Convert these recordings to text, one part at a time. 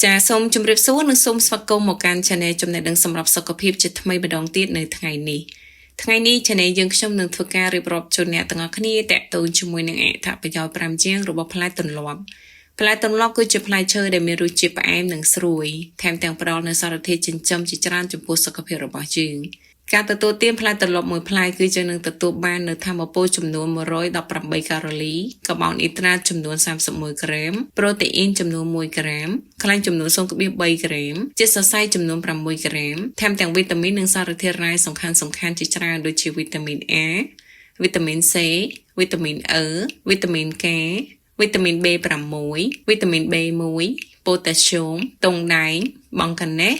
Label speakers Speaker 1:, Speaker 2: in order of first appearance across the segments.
Speaker 1: ចាសូមជម្រាបសួរនិងសូមស្វាគមន៍មកកាន់ Channel ចំណេះដឹងសម្រាប់សុខភាពជាថ្មីម្ដងទៀតនៅថ្ងៃនេះ Channel យើងខ្ញុំនឹងធ្វើការរៀបរាប់ជូនអ្នកទាំងអស់គ្នាតាក់ទងជាមួយនឹងអត្ថប្រយោជន៍5ជាងរបស់ផ្លែទន្លាប់ផ្លែទន្លាប់គឺជាផ្លែឈើដែលមានរសជាតិផ្អែមនិងស្រួយថែមទាំងផ្ដល់នូវសារធាតុចិញ្ចឹមជាច្រើនចំពោះសុខភាពរបស់យើងការទទួលទានផ្លែទន្លាប់មួយផ្លែគឺយើងនឹងទទួលបាននូវថាមពលចំនួន118កាឡូលីកាបូនអ៊ីដ្រាតចំនួន31ក្រាមប្រូតេអ៊ីនចំនួន1ក្រាមខ្លាញ់ចំនួន0.3ក្រាមជាតិសរសៃចំនួន6ក្រាមថែមទាំងវីតាមីននិងសារធាតុរ៉ែសំខាន់ៗជាច្រើនដូចជាវីតាមីន A វីតាមីន C វីតាមីន E វីតាមីន K វីតាមីន B6 វីតាមីន B1 ប៉ូតាស្យូមទង់ដែងបង់កាណេស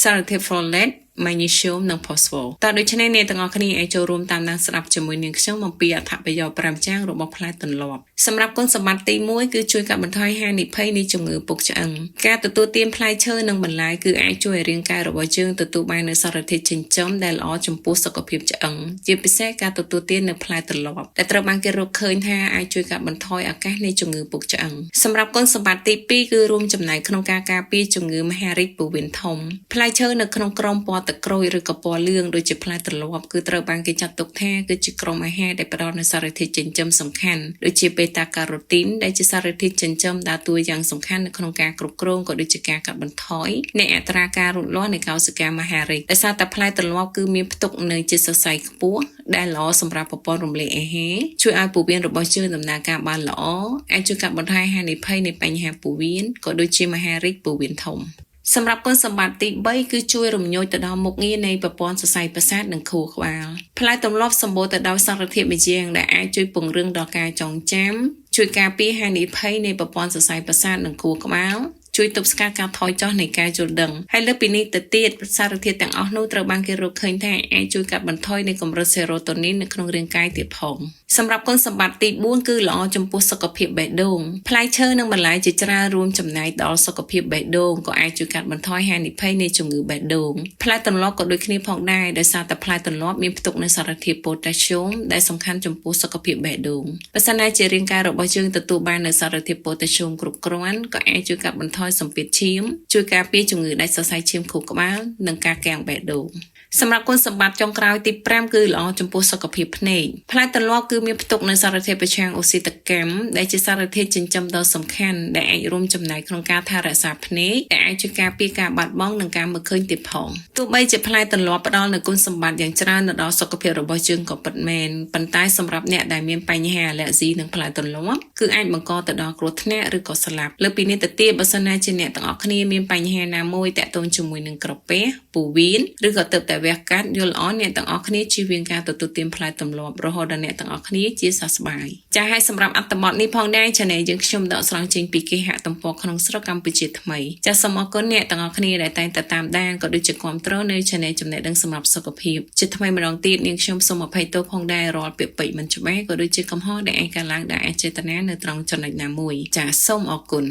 Speaker 1: សារធាតុ folate magnesium និង phosphorus តើដូច្នេះអ្នកទាំងអស់គ្នាអាចចូលរួមតាមដានស្ដាប់ជាមួយនាងខ្ញុំអំពីអត្ថប្រយោជន៍5យ៉ាងរបស់ផ្លែទន្លាប់សម្រាប់គុណសម្បត្តិទី1គឺជួយកាត់បន្ថយហានិភ័យនៃជំងឺពុកឆ្អឹងការទទួលទានផ្លែឈើនិងបន្លែគឺអាចជួយឲ្យរាងកាយរបស់យើងទទួលបាននូវសារធាតុចិញ្ចឹមដែលល្អចំពោះសុខភាពឆ្អឹងជាពិសេសការទទួលទាននៅផ្លែទន្លាប់ដែលត្រូវបានគេរកឃើញថាអាចជួយកាត់បន្ថយឱកាសនៃជំងឺពុកឆ្អឹងសម្រាប់គុណសម្បត្តិទី2គឺរួមចំណែកក្នុងការការពារជំងឺមហារីកពោះវៀនធំផ្លែឈើនៅក្នុងក្រុមពណ៌ទឹកក្រូចឬក៏ពណ៌លឿងដូចជាផ្លែទន្លាប់គឺត្រូវបានគេចាត់ទុកថាគឺជាក្រុមអាហារដែលផ្ដល់នូវសារធាតុចិញ្ចឹមសំខាន់ដូចជាបេតាការ៉ូទីនដែលជាសារធាតុចិញ្ចឹមដើរតួយ៉ាងសំខាន់នៅក្នុងការគ្រប់គ្រងក៏ដូចជាការកាត់បន្ថយនៃអត្រាការលូតលាស់នៃកោសិកាមហារីកដោយសារតែផ្លែទន្លាប់គឺមានផ្ទុកនៅជាតិសរសៃខ្ពស់ដែលល្អសម្រាប់ប្រព័ន្ធរំលាយអាហារជួយឲ្យពោះវៀនរបស់យើងដំណើរការបានល្អអាចជួយកាត់បន្ថយហានិភ័យនៃបញ្ហាពោះវៀនក៏ដូចជាមហារីកពោះវៀនធំសម្រាប់គុណសម្បត្តិទី3គឺជួយរំញោចទៅដល់មុខងារនៃប្រព័ន្ធសរសៃប្រសាទនិងខួរក្បាលផ្លែទន្លាប់សម្បូរទៅដោយសារធាតុមួយយ៉ាងដែលអាចជួយពង្រឹងដល់ការចងចាំជួយការពារហានិភ័យនៃប្រព័ន្ធសរសៃប្រសាទនិងខួរក្បាលជួយទប់ស្កាត់ការថយចុះនៃការយល់ដឹងហើយលើសពីនេះទៅទៀតសារធាតុទាំងអស់នោះត្រូវបានគេរកឃើញថាអាចជួយកាត់បន្ថយនៃកម្រិតសេរ៉ូតូនីននៅក្នុងរាងកាយទៀតផងសម្រាប់គុណសម្បត្តិទី4គឺល្អចំពោះសុខភាពបេះដូងផ្លែឈើនិងបន្លែជាច្រើនរួមចំណែកដល់សុខភាពបេះដូងក៏អាចជួយកាត់បន្ថយហានិភ័យនៃជំងឺបេះដូងផ្លែទន្លាប់ក៏ដូចគ្នាផងដែរដោយសារតែផ្លែទន្លាប់មានផ្ទុកនូវសារធាតុប៉ូតាស្យូមដែលសំខាន់ចំពោះសុខភាពបេះដូងបើសិនណាជារាងកាយរបស់យើងទទួលបាននូវសារធាតុប៉ូតាស្យូមគ្រប់គ្រាន់ក៏អាចជួយកាត់បន្ថយសម្ពាធឈាមជួយការពារជំងឺដាច់សរសៃឈាមខួរក្បាលនិងការគាំងបេះដូងសម្រាប់គុណសម្បត្តិចុងក្រោយទី5គឺល្អចំពោះសុខភាពភ្នែកផ្លែទន្លាប់គឺមានផ្ទុកនូវសារធាតុប្រឆាំងអុកស៊ីតកម្មដែលជាសារធាតុចិញ្ចឹមដ៏សំខាន់ដែលអាចរួមចំណែកក្នុងការថែរក្សាភ្នែកដែលអាចជួយការពារការបាត់បង់និងការមើលឃើញទៀតផងទោះបីជាផ្លែទន្លាប់ផ្ដល់នូវគុណសម្បត្តិយ៉ាងច្រើនទៅដល់សុខភាពរបស់យើងក៏ពិតមែនប៉ុន្តែសម្រាប់អ្នកដែលមានបញ្ហាអាឡែហ្ស៊ីនឹងផ្លែទន្លាប់គឺអាចបង្កទៅដល់គ្រោះថ្នាក់ឬក៏ស្លាប់លើពីនេះទៅទៀតបើសិនណាជាអ្នកទាំងអស់គ្នាមានបញ្ហាណាមួយតាក់ទងជាមួយនឹងក្រពះពោះវៀនឬក៏ទើបតែវះកាត់យល់ល្អអ្នកទាំងអស់គ្នាជៀសវាងការទទួលទានផ្លែទម្លាប់រហូតដល់អ្នកទាំងអស់គ្នាជាសះស្បើយចា៎ហើយសម្រាប់អត្ថបទនេះផងដែរ Channel យើងខ្ញុំដកស្រង់ចេញពីគេហទំព័រក្នុងស្រុកកម្ពុជាថ្មីចា៎សូមអរគុណអ្នកទាំងអស់គ្នាដែលតែងតែតាមដានក៏ដូចជាគាំទ្រនៅ Channel ចំណេះដឹងសម្រាប់សុខភាពជាថ្មីម្ដងទៀតនាងខ្ញុំសូមអភ័យទោសផងដែររាល់ពាក្យពេចន៍មិនច្បាស់ក៏ដូចជាកំហុសដែលអាចកើតឡើងដោយអចេតនានៅត្រង់ចំណុចណាមួយចា៎សូមអរគុណ